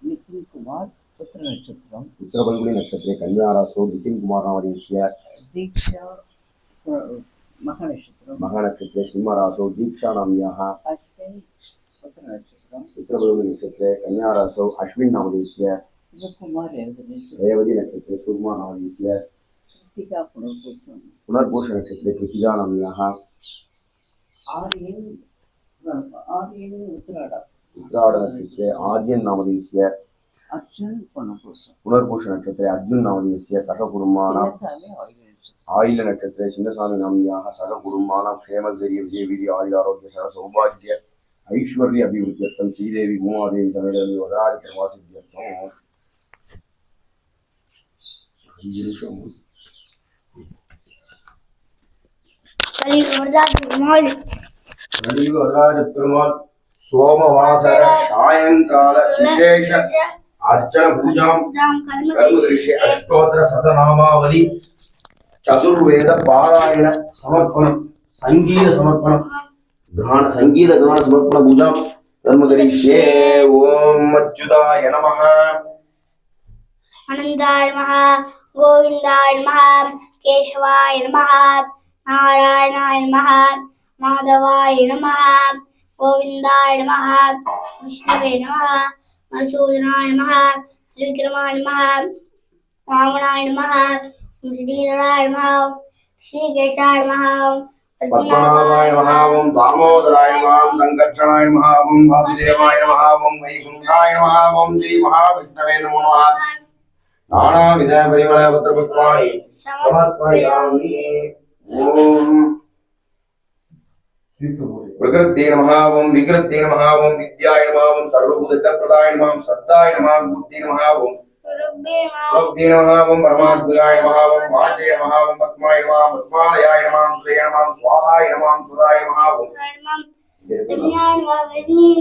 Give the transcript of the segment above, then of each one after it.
नितिन कुमार पुत्र नक्षत्रम उत्तर फल्गुनी नक्षत्रे कन्या राशौ नितिन कुमार नामधेयस्य दीक्षा महानक्षत्रे सिंह राशौ दीक्षा नाम्न्याः अश्विन पुत्र नक्षत्रम उत्तर फल्गुनी नक्षत्रे कन्या राशौ अश्विन नामधेयस्य शिवकुमार रेवती नक्षत्रे सूर्मा नामधेयस्य कृतिका पुनर्भूष नक्षत्रे कृतिका नाम्न्याः आर्यन उत्तराड नक्षत्रे आर्यन नामधेयस्य अर्जुन पुनर्भूष नक्षत्रे अर्जुन नामधेयस्य सह कुटुम्बानां आयिल नक्षत्रे चिन्नस्वामी नाम्न्याः सह कुटुम्बानां क्षेमधैर्य विजयवीर्य आयुरारोग्य सह सौभाग्य ऐश्वर्य अभिवृद्ध्यर्थं श्रीदेवी भूमादेवी समेत वरराजप्रवासिद्ध्यर्थं वरराजपेरुमाள் सोमवासर सायंकाल विशेष अर्चन पूजां कर्मदृश्य अष्टोत्तर शतनामावली चतुर्वेद पारायण समर्पणं संगीत समर्पणं गान संगीत गान समर्पण पूजां कर्मदृश्ये ओम अच्युताय नमः आनंदाय नमः गोविंदाय नमः केशवाय नमः नारायणाय नमः माधवाय नमः गोविंदाय नमः विष्णवे नमः मधुसूदनाय नमः त्रिविक्रमाय नमः वामनाय नमः श्रीधराय नमः श्रीकेशाय नमः पद्मनाभाय नमः ओम दामोदराय नमः ओम संकर्षणाय नमः ओम वासुदेवाय नमः ओम वैकुंठाय नमः ओम श्री महाविष्णवे नमो नमः नानाविध परिमल पत्र पुष्पाणि समर्पयामि ओम प्रकृते नमः ओम विकृते नमः ओम विद्याय नमः ओम सर्वभूतप्रदाय नमः ओम सद्दाय नमः बुद्धि नमः ओम रब्बे नमः ओम परमात्माय नमः ओम वाचे नमः ओम पद्माय नमः पद्मालयाय नमः श्रेय नमः स्वाहाय नमः सुधाय नमः ओम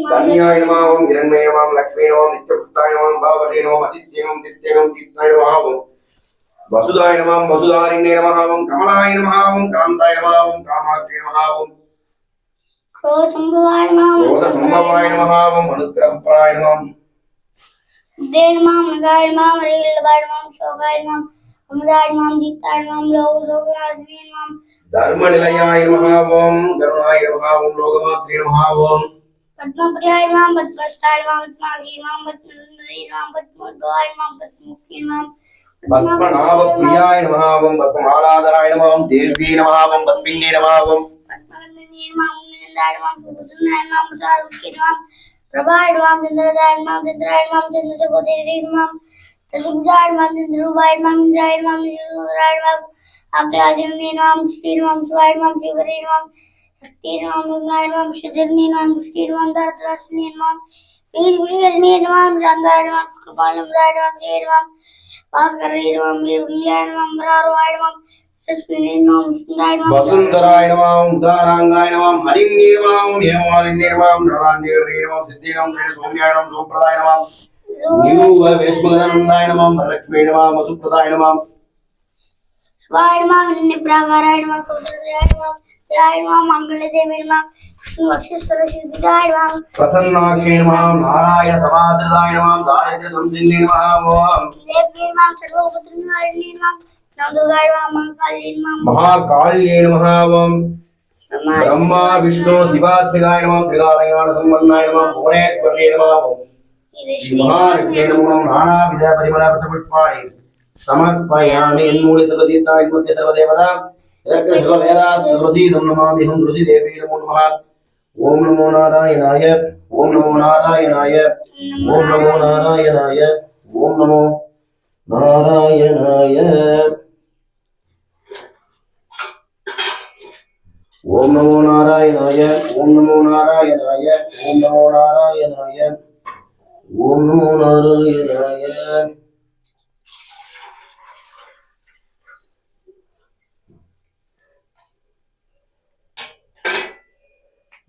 धन्याय नमः ओम हिरण्मये नमः लक्ष्मी नमः नित्यपुष्टाय नमः भावरे नमः आदित्ये नमः दित्ये नमः दीप्ताय नमः ओम वसुदाय नमः वसुधारिणे नमः ओम कमलाय नमः ओम कांताय नमः ओम कामाक्षी नमः ओम क्रोधसंभवाय नमः ओम अनुग्रहप्राय नमः देव नमः मगाय नमः मरीलबाय नमः शोभाय नमः अमराय नमः दीप्ताय नमः लोक शोकनाशिनी नमः धर्मनिलयाय नमः ओम करुणाय नमः ओम लोकमात्रे नमः ओम पद्मप्रियाय नमः पद्मस्थाय नमः पद्माभि नमः पद्मसुंदरी नमः पद्मोद्भवाय नमः पद्ममुखी नमः पद्मनाभ प्रियाय नमः ओम पद्ममालाधराय नमः ओम देवी नमः ओम पद्मिन्ये नमः ओम पद्मगन्धनी नमः मुनिंदाय नमः सुभसुनाय नमः सारुके नमः प्रभाय नमः चंद्रदाय नमः चंद्राय नमः चंद्रसुभोदरी नमः चतुर्भुजाय नमः चंद्ररूपाय नमः इंद्राय नमः निजरूपाय नमः अग्राजननी नमः श्री नमः शिवाय नमः शिवगरी नमः शक्ति नमः मुग्नाय नमः शिवजननी नमः मुष्टि नमः दर्दराशिनी नमः विष्णुशरणी नमः शांताय नमः कृपालमराय नमः जय नमः भास्कराय नमः वीरभद्राय नमः अमरारोहाय नमः सस्मिने नमः सुंदराय नमः वसुंधराय नमः उदारांगाय नमः हरिण्ये नमः हेममालिन्ये नमः नरान्ये नमः सिद्धे नमः सौम्याय नमः सोप्रदाय नमः यूव वेश्मगनंदाय नमः वरलक्ष्मी नमः वसुप्रदाय नमः स्वाय नमः निप्राकाराय नमः कौतुकाय नमः जय नमः मंगलदेवे नमः विष्णुवक्षस्थलसिद्धिदाय नमः प्रसन्नाक्षे नमः नारायण समाश्रिताय नमः दारिद्र्यदंशिन्ये नमः ओम देव्ये नमः सर्वोपद्रवनारिणे नमः नमोदुर्गाय नमः महाकाल्ये नमः ओम ब्रह्मा विष्णु शिवात्मिकाय नमः त्रिकालज्ञान संपन्नाय नमः भुवनेश्वर्ये नमः ओम महालक्ष्मी नमः नानाविध परिमल पत्र पुष्पाणि समर्पयामि इन्मूले सर्वतीर्था इन्मध्ये सर्वदेवता यत्र सर्ववेदाः सर्वसीदं नमामि हम ऋषि देवी नमो नमः ओम नमो नारायणाय ओम नमो नारायणाय ओम नमो नारायणाय ओम नमो नारायणाय ओम नमो नारायणाय ओम नमो नारायणाय ओम नमो नारायणाय ओम नमो नारायणाय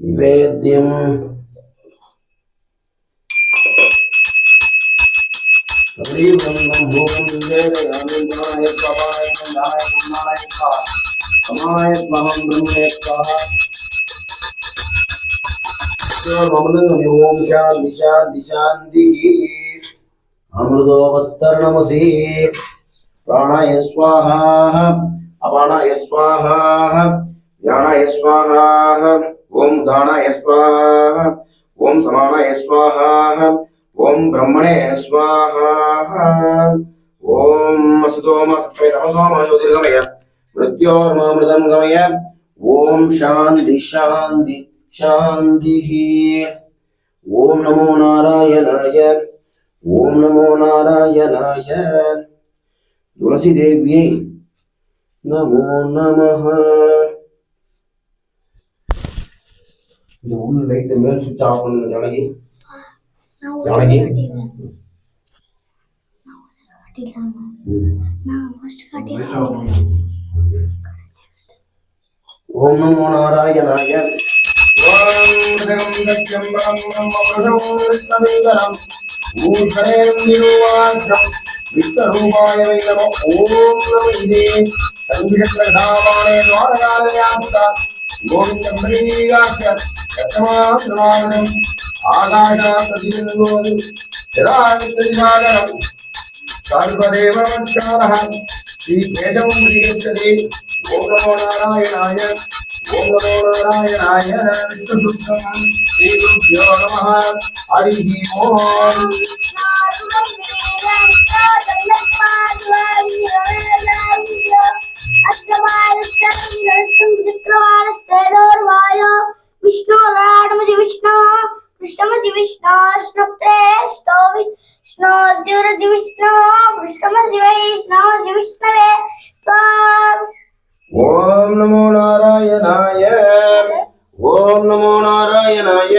निवेद्यम् अमृतोपस्तरणमसि प्राणाय स्वाहा अपानाय स्वाहा ज्ञानाय स्वाहा ओम दानाय स्वाहा ओम समानाय स्वाहा ओम ब्रह्मणे स्वाहा ओम असुतोम सत्वे तमसोम ज्योतिर्गमय मृत्योर्मामृतं गमय ओम शांति शांति शांति ओम नमो नारायणाय ओम नमो नारायणाय तुलसी देव्यै नमो नमः இந்த உள்ள லைட் மேல் சுவிட்ச் ஆஃப் பண்ணுங்க ஜானகி ஜானகி ஓம் நமோ நாராயணாய ஓம் சகம் சத்யம் பரம் பிரம்ம விஷ்ணுவேந்தரம் ஊர்தரேம் நிருவாச்சம் விஷ்ணுரூபாய வை நமோ ஓம் நமோ சங்கீர்த்தனாவானே துவாரகாலயாமுதா கோவிந்தம் மணிகாட்ச கத்தமாத்மானம் ஆகாஷாத்மதியோதி சிராவித்ரிசாகரம் சர்வதேவமச்சாரः ஸ்ரீ கேதம் ஸ்ரீகச்சதே ஓம் நமோ நாராயணாய ஓம் நமோ நாராயணாய விஷ்ணுசுத்தம் ஸ்ரீ குருभ्यो நமः ஹரி ஓம் विष्णु राडमति विष्णु कृष्णमति विष्णु स्नप्तेष्टो विष्णु शिवरति विष्णु कृष्णमति वैष्णव विष्णवे त्वाम् ओम नमो नारायणाय ओम नमो नारायणाय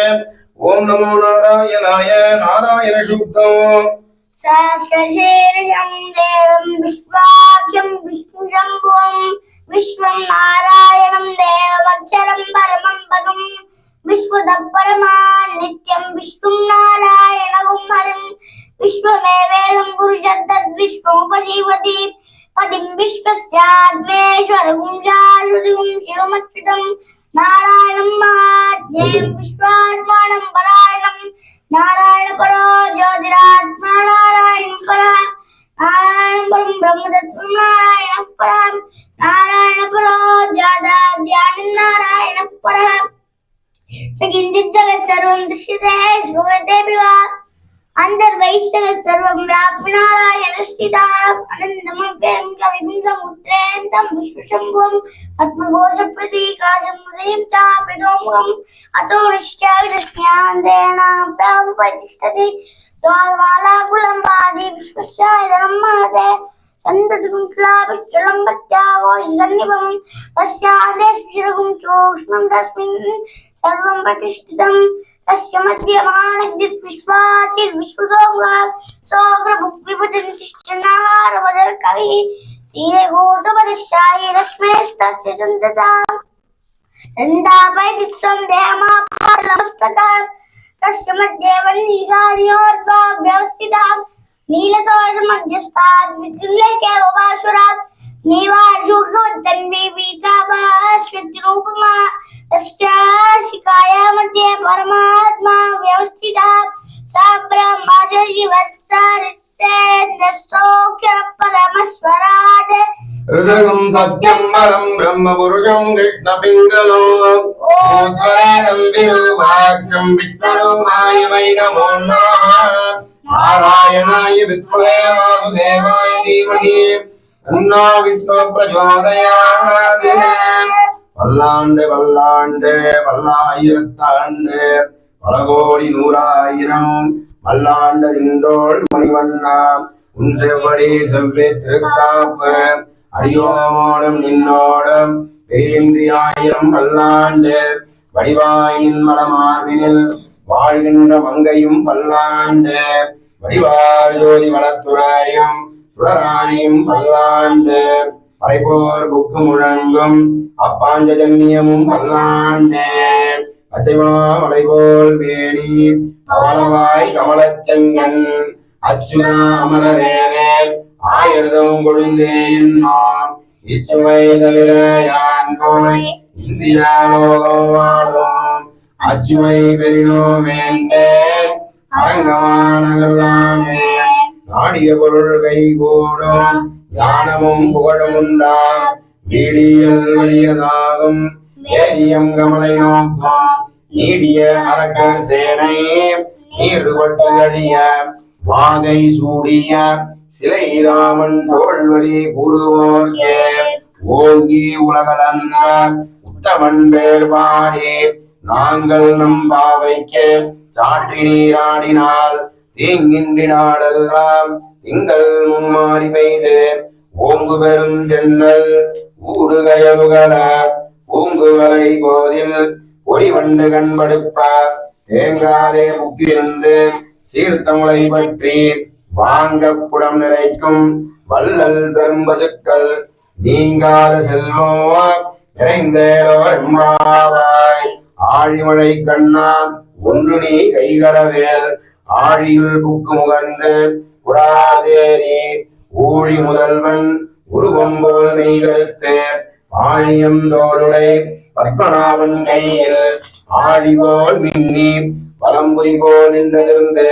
ओम नमो नारायणाय नारायण शुद्धम् सहस्रशीर्षं देवं विश्वाख्यं विष्णुशम्भुवं विश्वं नारायणं देवमक्षरं परमं पदं विश्वतपरमान् नित्यं विष्णुं नारायणं हरिं विश्वमेवेदं पुरुषद्विश्वमुपजीवति पतिं विश्वस्यात्मेश्वरं शाश्वतं शिवमच्युतं नारायणं महाज्ञेयं विश्वात्मानं परायणं नारायण परो ज्योतिरात्मा नारायण परः नारायण परं ब्रह्मतत्त्वं नारायण परं नारायण परो ज्ञानं नारायण परः किञ्चित् जगत् सर्वं दृश्यते श्रूयतेऽपि वा अन्तर्बहिश्जगत् सर्वं व्याप्य नारायण स्थितः अनन्तमव्ययं कविं समुद्रेऽन्तं विश्वशम्भुं पद्मघोषप्रतीकाशं हृदयं चापितोमुखम् अतो निश्चाविदस्म्यान्तेनाभ्यामुपतिष्ठति द्वारमालाकुलम्बादि विश्वस्यायतनं महते सन्ततिं श्लाभिश्चलं भक्त्यावोषसन्निभं तस्यादेशं सूक्ष्मं तस्मिन् सर्वं प्रतिष्ठितं तस्य मध्ये महानग्नित् विश्वाचिर्विश्वतोमुखात् सोऽग्रभुक्विपतिष्ठनाहारवदर्कविः तीरे घोटपदशायि रश्मेस्तस्य सन्तताम् सन्तापयति स्वं देहमापादमस्तकान् तस्य मध्ये वह्निशिखार्योर्ध्वा व्यवस्थिताम् नीलतोयमध्यस्थात् विद्युल्लेखे उपासुरात् नीवार्षुकवत्तन्वीपीताभाश्वतिरूपमा तस्याशिखाया मध्ये परमात्मा व्यवस्थितः सा ब्रह्मचर्यवत्सरिसेन्द्रसौख्यपरमस्वराट् हृदयं सत्यं परं ब्रह्म पुरुषं कृष्णपिङ्गलो ओद्वरेदं विरूपाक्षं विश्वरूपाय वै नमो नमः नारायणाय विद्महे वासुदेवाय धीमहि तन्नो विष्णुः प्रचोदयात् பல்லாண்டு பல்லாண்டு பல்லாயிரத்தாண்டு பல கோடி நூறாயிரம் பல்லாண்டு தின்றோள் மணிவண்ணா உன் செவ்வடி செவ்வே திருக்காப்பு அடியோமோடும் நின்னோடும் பெயின்றி ஆயிரம் பல்லாண்டு வடிவாயின் மலமார்பினில் வாழ்கின்ற மங்கையும் பல்லாண்டு வடிவார் ஜோதி வளத்துறையும் சுடராணியும் பல்லாண்டு படைப்போர் புக்கு முழங்கும் அப்பாஞ்சஜன்யமும் பல்லாண்டு அச்சைமா மலைபோல் வேணி பவளவாய் கமலச்செங்கன் அச்சுதா அமரவேரே ஆயிரதம் கொழுந்தே என்னோம் இச்சுவை தவிர யான் போய் இந்தியாலோகம் வாழும் அச்சுவை பெரினோ வேண்டேன் அரங்கமானகர்தாமே நாடிய பொருள் கைகூடும் ஞானமும் புகழும் உண்டாம் வீடியல் வலியதாகும் வேதியம் கமலை நோக்கும் நீடிய அரக்கர் சேனை நீர்வட்டு அழிய வாகை சூடிய சிலை ராமன் தோல்வழி கூறுவோர்க்கே ஓங்கி உலகளந்த உத்தமன் பேர் பாடி நாங்கள் நம் பாவைக்கு சாற்றி நீராடினால் தீங்கின்றி நாடெல்லாம் திங்கள் மும்மாறி பெய்து ஓங்கு பெரும் சென்னல் ஊடுகயலுகள பூங்குவலை போதில் பொறிவண்டு கண்படுப்ப தேங்காதே புக்கிருந்து சீர்த்தமுளை பற்றி வாங்க புடம் நிறைக்கும் வள்ளல் பெரும் பசுக்கள் நீங்காத செல்வமோ நிறைந்தேரோ எம்பாவாய் ஆழிமழை கண்ணா ஒன்று நீ கைகரவேல் ஆழியுள் புக்கு முகந்து குடாதேரி ஊழி முதல்வன் உருவம் போல் மெய்கருத்து ஆழியம் தோளுடை பத்மநாபன் கையில் ஆழி போல் மின்னி பலம்புரி போல் நின்றிருந்து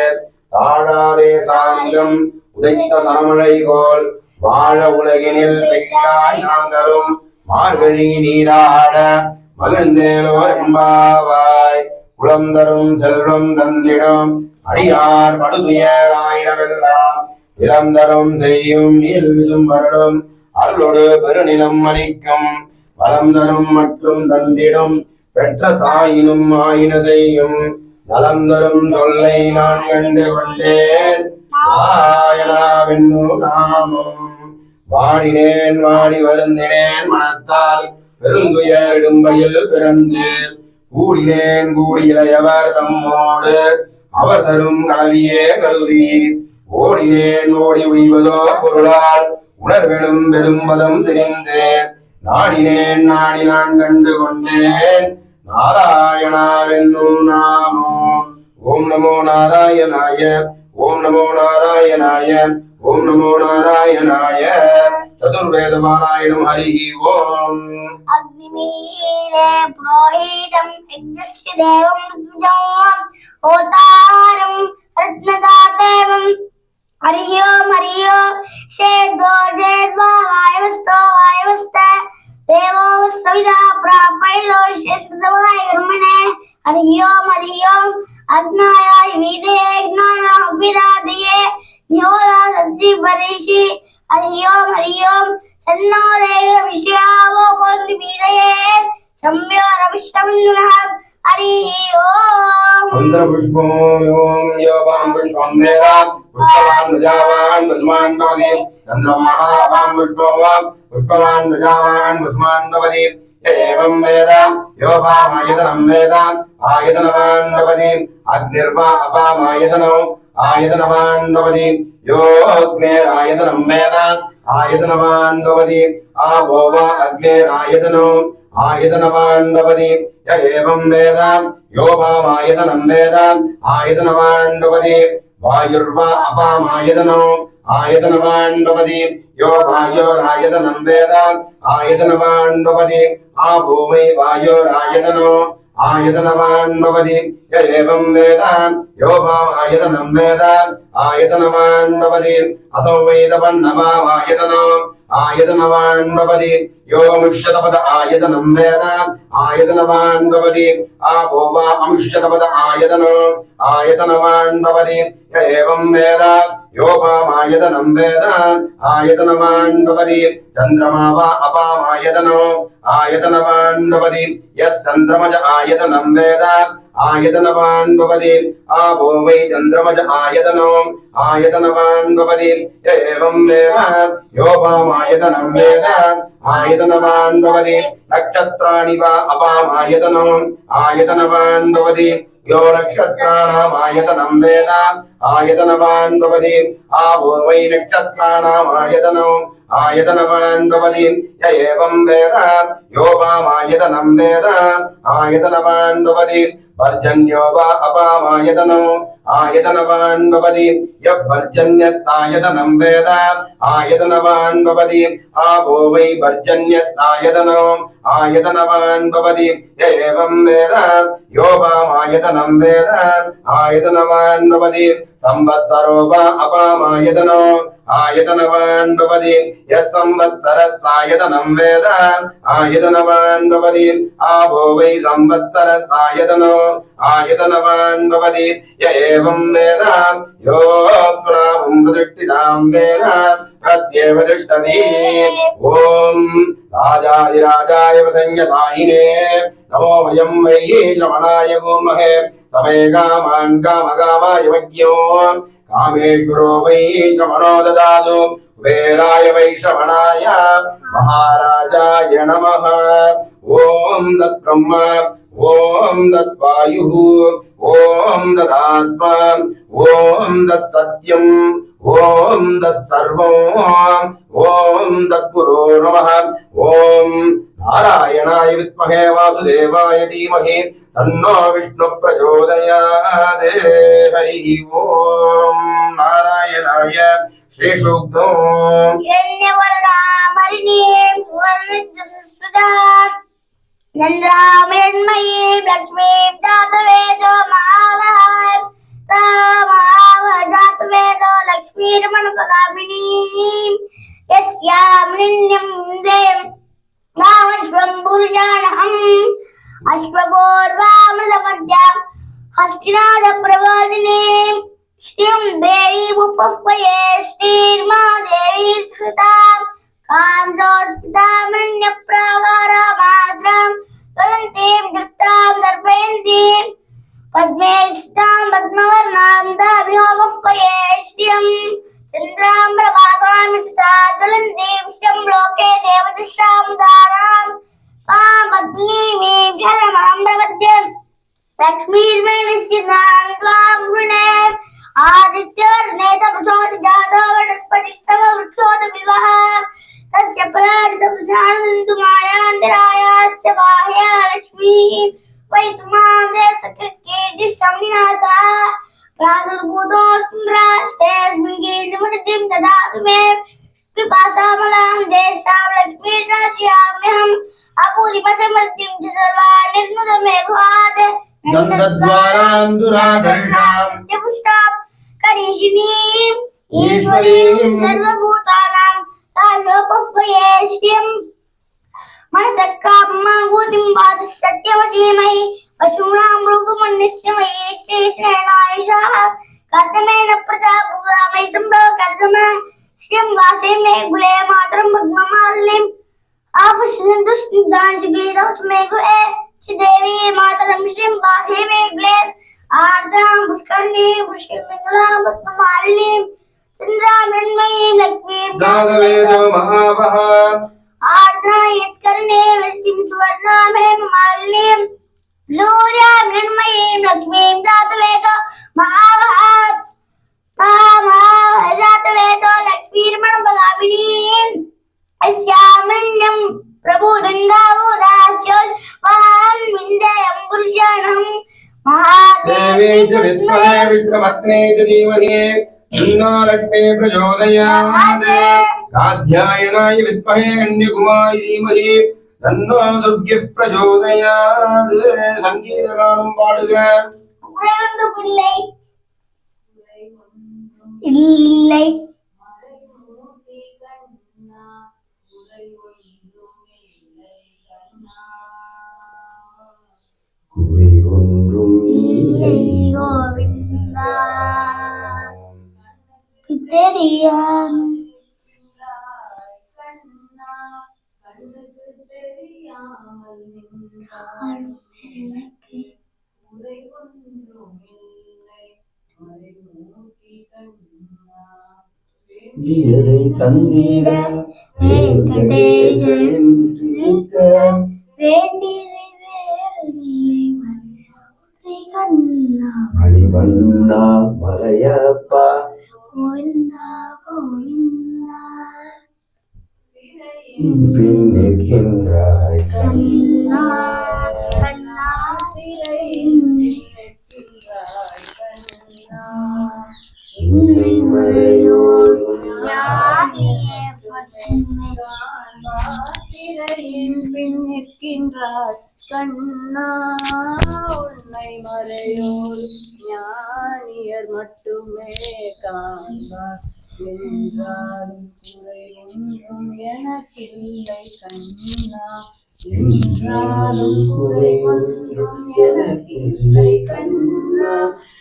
தாழாதே சாங்கம் உதைத்த சரமழை போல் வாழ உலகினில் பெய்யாய் நாங்களும் மார்கழி நீராட மகிழ்ந்தேலோ எம்பாவாய் குளம் தரும் செல்வம் தந்திடம் அடியார் படுதுயராயிடமெல்லாம் இளம் தரும் செய்யும் நீல் விசும் வருடம் அருளோடு பெருநிலம் அளிக்கும் வளம் தரும் மற்றும் தந்திடும் பெற்ற தாயினும் ஆயின செய்யும் நலம் தரும் சொல்லை நான் கண்டு கொண்டேன் நாராயணாவென்னும் நாமம் வாடினேன் வாடி வருந்தினேன் மனத்தால் பெருந்துயர் இடும்பையில் பிறந்து கூடினேன் கூடியிலையவர் தம்மோடு அவர் தரும் கனவியே கருதி ஓடினேன் ஓடி உய்வதோ பொருளால் உணர்வெனும் பெரும்பதம் தெரிந்தேன் நாடினேன் நாடி நான் கண்டு கொண்டேன் நாராயணாவென்னும் நாமோ ஓம் நமோ நாராயணாய ஓம் நமோ நாராயணாய ஓம் நமோ நாராயணாய சதுர்வேத பாராயணம் ஹரி ஓம் அக்னிமீலே புரோஹிதம் யஜ்ஞஸ்ய தேவம் ருஜுஜம் ஓதாரம் ரத்னதாதேவம் ஹரி ஓம் ஷேத்வோ ஜேத்வா வாயவஸ்த தேவோ சவிதா பிராபைலோ ஷேஸ்தவாய கர்மணே ஹரி ஓம் அக்னாயாய வீதே ஞான அபிராதியே நியோலா சஜ்ஜி பரிஷி ஹரி ஓம் சன்னோ தேவிர விஷ்யாவோ போத்ரி வீதயே சம்யோர விஷ்ணவன்னுனः ஹரி ஓம் மந்திர புஷ்பம் யோம் யோபாம் புஷ்பம் வேதா புஷ்பவான் பிரஜாவான் புஷ்மான் பவதி சந்திரமஹாபாம் புஷ்பவான் புஷ்பவான் பிரஜாவான் புஷ்மான் பவதி ஏவம் வேத யோபாமாயதனம் வேத ஆயதனவான் பவதி அக்னிர்வா அபாமாயதனோ ஆயதனவான் பவதி யோக்னேராயதனம் வேத ஆயதனவான் பவதி ஆவோவா அக்னேராயதனோ ஆயதனவான் பவதி ஏவம் வேத யோபாமாயதனம் வேத ஆயதனவான் பவதி வாயுர்வா அபாமாயதனோ ஆயதனவான் பவதி யோ வாயோராயதனம் வேத ஆயதனவான் பவதி ஆபூமை வாயோராயதனோ ஆயதனவான் பவதி ஏவம் வேத யோபாமாயதனம் வேத ஆயதனவான் பவதி அசௌ வேதவன்னவாயதனோ ஆயதனவான் பவதி யோமுஷ்யதபத ஆயதனம் வேத ஆயதனவான் பவதி ஆபோவா அமுஷ்யதபத ஆயதனோ ஆயதனவான் பவதி ஏவம் வேத யோபாமாயதனம் வேத ஆயதனவான் பவதி சந்திரமாவா அபாமாயதனோ ஆயதனவான் பவதி யஸ் சந்திரமஜ ஆயதனம் வேத ஆயதனவான் பவதி ஆபோ வை சந்திரமஜ ஆயதனோ ஆயதனவான் பவதி ஏவம் வேத யோபாமாயதனம் வேத ஆயதனவான் பவதி நக்ஷத்ராணி வா அபாமாயதனோ ஆயதனவான் பவதி यो नक्षत्राणामायतनं वेद आयतनवान् भवति आवो वै नक्षत्राणामायतनो आयतनवान् भवति य एवं वेद योपामायतनं वेद आयतनवान् भवति पर्जन्यो वा अपामायतनो आयतनवान् भवति यः पर्जन्यस्तायतनं वेद आयतनवान् भवति आपो वै पर्जन्यस्तायतनो आयतनवान् भवति य एवं वेद योपामायतनं वेद आयतनवान् भवति संवत्सरो वा अपामायतनो आयतनवान् भवति यः संवत्सरस्तायतनं वेद आयतनवान् भवति आपो वै संवत्सरस्तायतनो आयतनवान् भवति य एवं वेद यो पुनावं प्रतिष्ठितां वेद प्रत्येव तिष्ठति ॐ राजाधिराजाय वसंयसायिने नमो वयं वै श्रवणाय कुर्महे समे कामान् कामकामाय वज्ञो कामेश्वरो वै श्रवणो ददातु कुबेराय वै श्रवणाय महाराजाय नमः ॐ तत्ब्रह्म ॐ तद्वायुः ॐ तदात्मा ॐ तत्सत्यम् ॐ तत्सर्वम् ॐ तत्पुरो नमः ॐ नारायणाय विद्महे वासुदेवाय धीमहि तन्नो विष्णुः प्रचोदयात् हरिः ॐ नारायणाय श्रीसूक्तो हिरण्यवर्णामरिणीं सुवर्णरजतस्वदां चन्द्रामृण्मयीं लक्ष्मीं जातवेदो महावहां जातवेदो लक्ष्मीर्मणपगामिनीं यस्यामृण्यं देयं रामश्वं भुर्जानहम् अश्वपूर्वामृतमद्यां हस्तिनादप्रबोधिनीं श्रियं देवीमुपह्वये श्रीर्मा देवी श्रुतां काञ्चोस्मितामृण्यप्रावारामार्द्रां ज्वलन्तीं दृप्तां दर्पयन्तीं पद्मेष्टां पद्मवर्णां दाभिनोपह्वये श्रियं चन्द्रां प्रभासां सा ज्वलन्तीं श्रियं लोके देवतिष्ठां दानां तां पद्मीमीं शरणमहं प्रपद्ये लक्ष्मीर्मे निश्चितां त्वां वृणे आदित्यवर्णे तपसोति जातो वनस्पतिस्तव वृक्षोत विवः तस्य पदार्थप्रधानन्तु मायान्तरायास्य बाह्या लक्ष्मीः वै त्वां देशकीर्तिशमनिनासा प्रादुर्भूतोऽस्मिन् राष्ट्रेऽस्मिन् कीर्तिमूर्तिं ददातु मे पिपासामलां देशां लक्ष्मीर्राशयाम्यहम् अपूरिमसमृद्धिं च सर्वान् निर्नुत मे भवात् नन्दद्वारां दुराधर्षां नित्यपुष्टां करीषिणीं ईश्वरीं सर्वभूतानां तान्योपह्वये श्रियं मनसः काममाभूतिं वाच सत्यमसीमहि पशूनां रूपमन्यस्य मयि श्रीश्रेणायुषः कर्तमेन प्रजापूरामयि सम्भव कर्तम श्रियं वासे मे कुले मातरं भग्नमालिनीम् आपश्यन्तु स्निग्धानि च क्लीदोऽस्मे गृहे देवी मातरं श्रीं वासे मे कुले आर्द्रां पुष्करणीं पुष्करमङ्गलां पद्ममालिनीं चन्द्रामृण्मयीं लक्ष्मीं जातवेदो महावः आर्द्रां यत्कर्णे वृष्टिं सुवर्णां हेममालिनीं सूर्यामृण्मयीं लक्ष्मीं जातवेदो महावः जातवेदो लक्ष्मीर्मणपगामिनीं अस्यामृण्यं प्रभुदन्दावोदास्योष्वाहं विन्देयं पुरुषाणं देवी च विद्महे विष्णुपत्नी च धीमहि तन्नो लक्ष्मी प्रचोदयात् कात्यायनाय विद्महे कन्याकुमारी धीमहि तन्नो दुर्गिः प्रचोदयात् संगीतगानं पाடுக குறையொன்று இல்லை இல்லை குறை ஒன்றும் இல்லை கோவிந்தா தெரியாம எதை தந்திட வெங்கடேசன் இருக்க வேண்டியதை வேறில்லை கண்ணா மணிவண்ணா மலையப்பா கோவிந்தா கோவிந்தா பின்னிருக்கின்றாய் கண்ணா கண்ணா மறையோர் ஞானியே பற்றுமே. திரையின் பின் நிற்கின்றாய் கண்ணா, உன்னை மறையோர் ஞானியர் மட்டுமே காண்பார். என்றாலும் குறை ஒன்றும் எனக்கில்லை கண்ணா, என்றாலும் குறை ஒன்றும் எனக்கில்லை கண்ணா.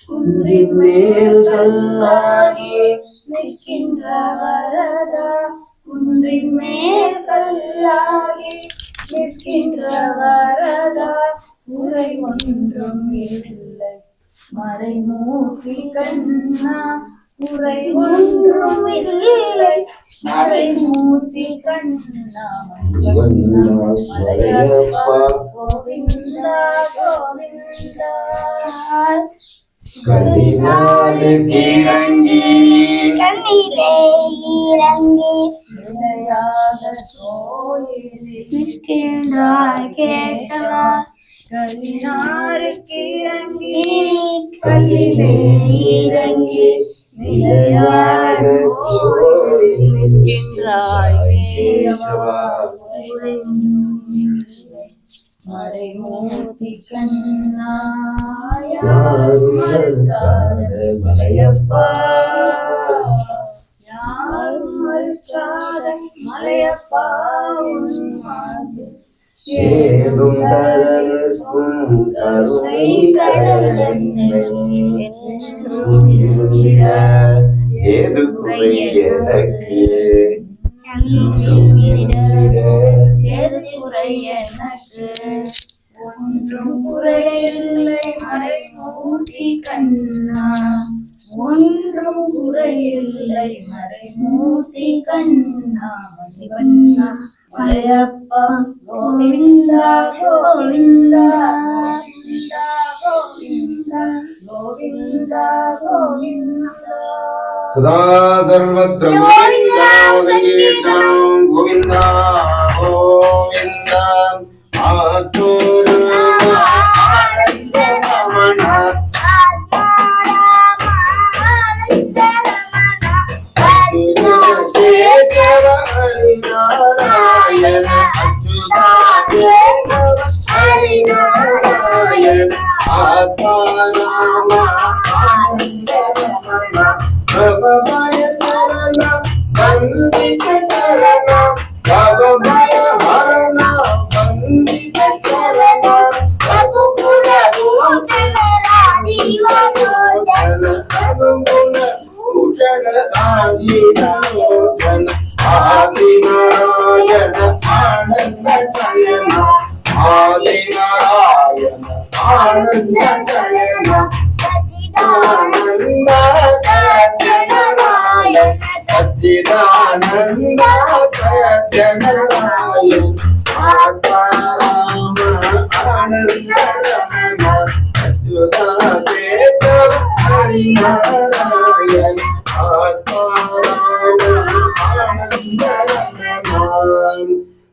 குன்றின் மேல் கல்லாகி நிற்கின்ற வரதா, குன்றின் மேல் கல்லாகி நிற்கின்ற வரதா, குறை ஒன்றும் இல்லை மறைமூர்த்தி கண்ணா, குறை ஒன்றும் இல்லை மறைமூர்த்தி கண்ணா. மலையப்பா கோவிந்தா கோவிந்தா. கண்ணிலே இறங்கி நிலையாக கோயிலில் நிற்கின்றாய் கேசவா. கலினாருக்கு இறங்கி கல்லிலே இறங்கி நிலையாக கோயிலில் நிற்கின்றாய் கேசவா. மறைமூர்த்தி கண்ணா, யாரும் மறுக்காத மலையப்பா, யாரும் மறுக்காத மலையப்பா. உன் மார்பில் ஏதும் தரவிருக்கும் கருணை கடல் என்றும் இருந்திட ஏது குறை எனக்கு, ஏது குறை எனக்கு, ஒன்றும் குறையில்லை மறைமூர்த்தி கண்ணா, ஒன்றும் குறையில்லை மறைமூர்த்தி கண்ணா. மணிவண்ணா மலையப்பா கோவிந்தா கோவிந்தா கோவிந்தா கோவிந்தா கோவிந்தா. சதா சர்வத்ர கோவிந்தா சங்கீர்த்தனம் கோவிந்தா கோவிந்தா. ஆத்தூர் ஆனந்த ரமண கேசவ ஹரிநாராயண அச்சுதா கேசவ ஹரிநாராயண ஆத்மாராம ஆனந்த ரமண பவபய சரண வந்தித சரண பவபய ஹரண வந்தித சரண ரகுகுல பூஷண ராஜீவலோச்சன ரகுகுல பூஷண ராஜீவலோச்சன ஆதிநாராயண ஆனந்த சயன ஆதிநாராயண ஆனந்த சயன சச்சிதானந்த சத்யநாராயண சச்சிதானந்த சத்யநாராயண ஆத்மாராம ஆனந்த ரமண அச்சுதா கேசவ ஹரிநாராயண ஆத்மாராம ஆனந்த ரமண.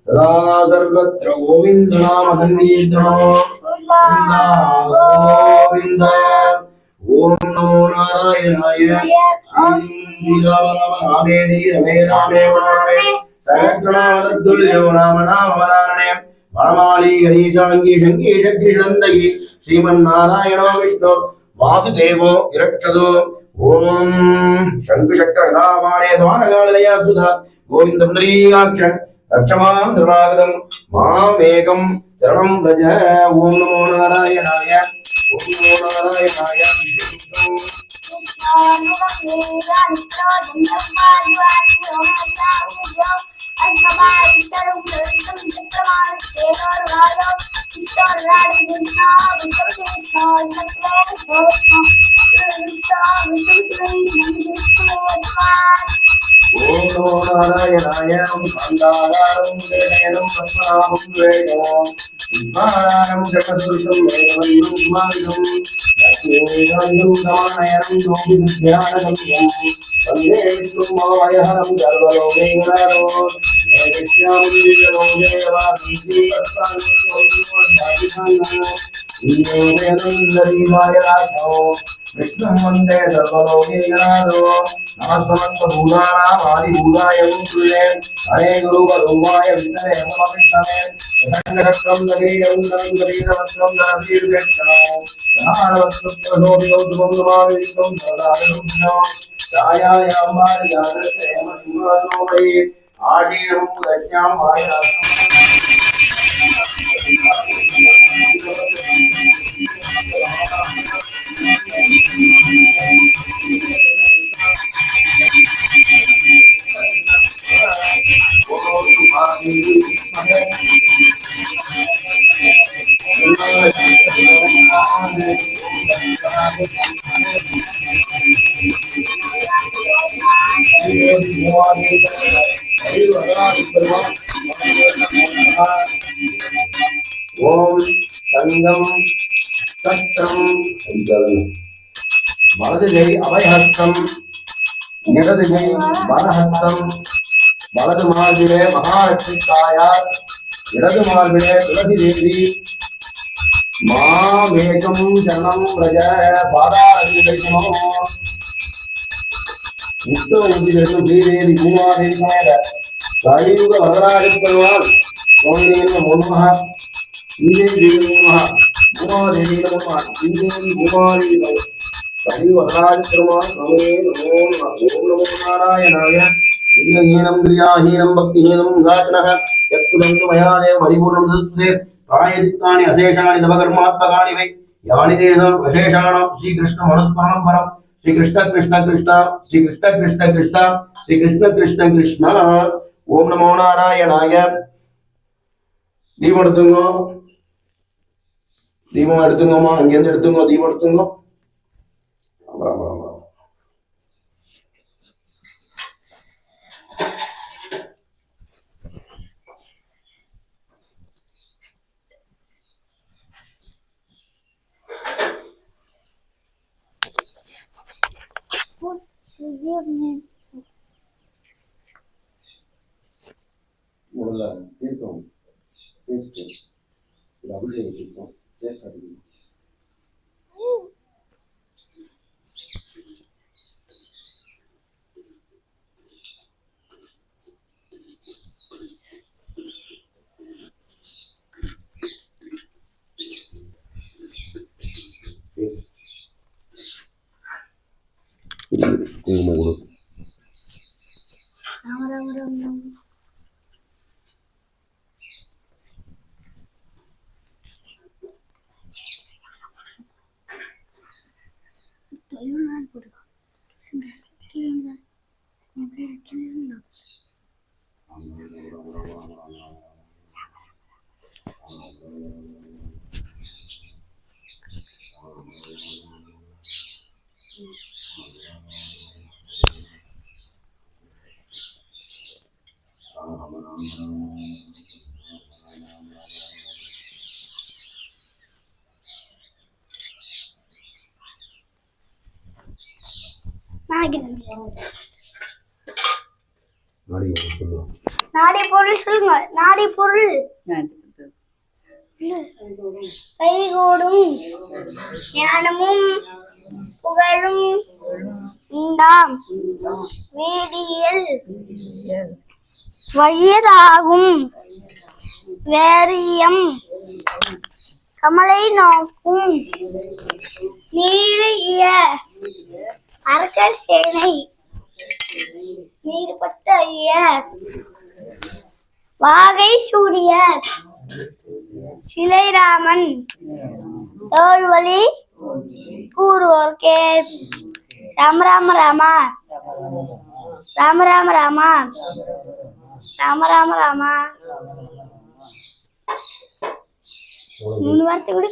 சதா சர்வத்ர கோவிந்த நாம சங்கீர்த்தனம் கோவிந்தா கோவிந்தா. ஓம் நமோ நாராயணாய. ராமே ரமே ராமே ராமே சகஸ்ரநாமதுல்யோ ராம நாமவராணே. வனமாலி கணீசாங்கி சங்கி சக்தி நந்தகி ஸ்ரீமன்னாராயணோ விஷ்ணு வாசுதேவோ இரட்சதோ. ஓம் சங்கு சக்கர கதாபாணே துவாரகாலயாத்யுதா கோவிந்த புண்டரீகாட்ச ரட்சமாம் திருநாகதம் மாமேகம் சரணம் ரஜ. ஓம் நமோ நாராயணாய. ஓம் நமோ நாராயணாய. ஓம் நமோ நாராயணாய. சாந்தாகாரம் வேதனம் பத்மநாபம் வேதம் வித்வானாரம் ஜகத்ருதம் வேதவந்தம் சுமாரிதம் லக்ஷ்மீகாந்தம் சமானயனம் யோகி வித்யானகம்யம் வந்தே விஷ்ணுமாயஹரம் சர்வலோகேங்கரோ நேவிஷ்யாமி விஜயோகேவாசி ஸ்ரீவத்சானி யோகிவர்தாதிகானோ இந்தோவேதம் தரிவாயராசோ விஷ்ணும் வந்தே சர்வலோகேயநாதோ நமஸ்தமஸ்த பூதானாம் ஆதிபூதாய குருவே ஹரே குருவரூபாய விஷ்ணவே நமவிஷ்ணவே சங்கரத்ரம் நகீயம் நங்கரீரவத்ரம் நரதீர்வேஷ்ணோ நாரவத்ரம் பிரதோபியோதுமம் நமாமி விஷ்ணும் சதாயுக்னோ சாயாயாம் வாரியாதே மன்மனோவை ஆடீரம் தஜ்ஞாம் வாயாசம் ஓம் சங்கம் சத்திரம் வலது கை அபயஹஸ்தம் இடது கை வலஹஸ்தம் வலது மார்பிலே மகாலட்சுமி தாயார் இடது மார்பிலே துளசி தேவி மாமேகம் ஜனம் ரஜ பாதாரோ முத்தோமுதிகளும் ஸ்ரீதேவி பூமாதேவி மேல கலியுக வரராஜ பெருமாள் சோழேன முன்மஹ ஸ்ரீதேவி முன்மஹ பூமாதேவி முன்மஹ ஸ்ரீதேவி பூமாதேவி கலியுக வரராஜ பெருமாள் சோழேன ஓம் நமோ நாராயணாய இல்லஹீனம் கிரியாஹீனம் பக்திஹீனம் உதாசனஹ யத்துதந்து மயாதேவ பரிபூர்ணம் தத்துதே பிராயசித்தானி அசேஷானி தவகர்மாத்மகானி வை யானி தேசம் அசேஷானாம் ஸ்ரீ கிருஷ்ண மனுஸ்மரணம் பரம் श्री कृष्ण कृष्ण कृष्ण श्री कृष्ण कृष्ण कृष्ण श्री कृष्ण कृष्ण कृष्ण ओम नमो नारायणाय दीपम எடுத்துங்க தீபம் எடுத்துங்கம்மா அங்க இருந்து எடுத்துங்க தீபம் எடுத்துங்க முதல்ல தீர்த்தம் பேசிட்டு அபிஷேகம் தீர்த்தம் பேச குங்குமம் கொடு நாடி பொருள் சொல்லுங்க. நாடி பொருள் கைகூடும் ஞானமும் புகழும் உண்டாம் வீடியல் வழியதாகும் வேரியம் கமலை நோக்கும் நீழிய அரக்கர் சேனை நீர்பட்ட வாகை சூரிய சிலைராமன் தோல்வழி கூறுவோர்க்கே ராம ராம ராமா ராம ராம ராமா ராம ராம ராமா 3 வார்த்தை கூட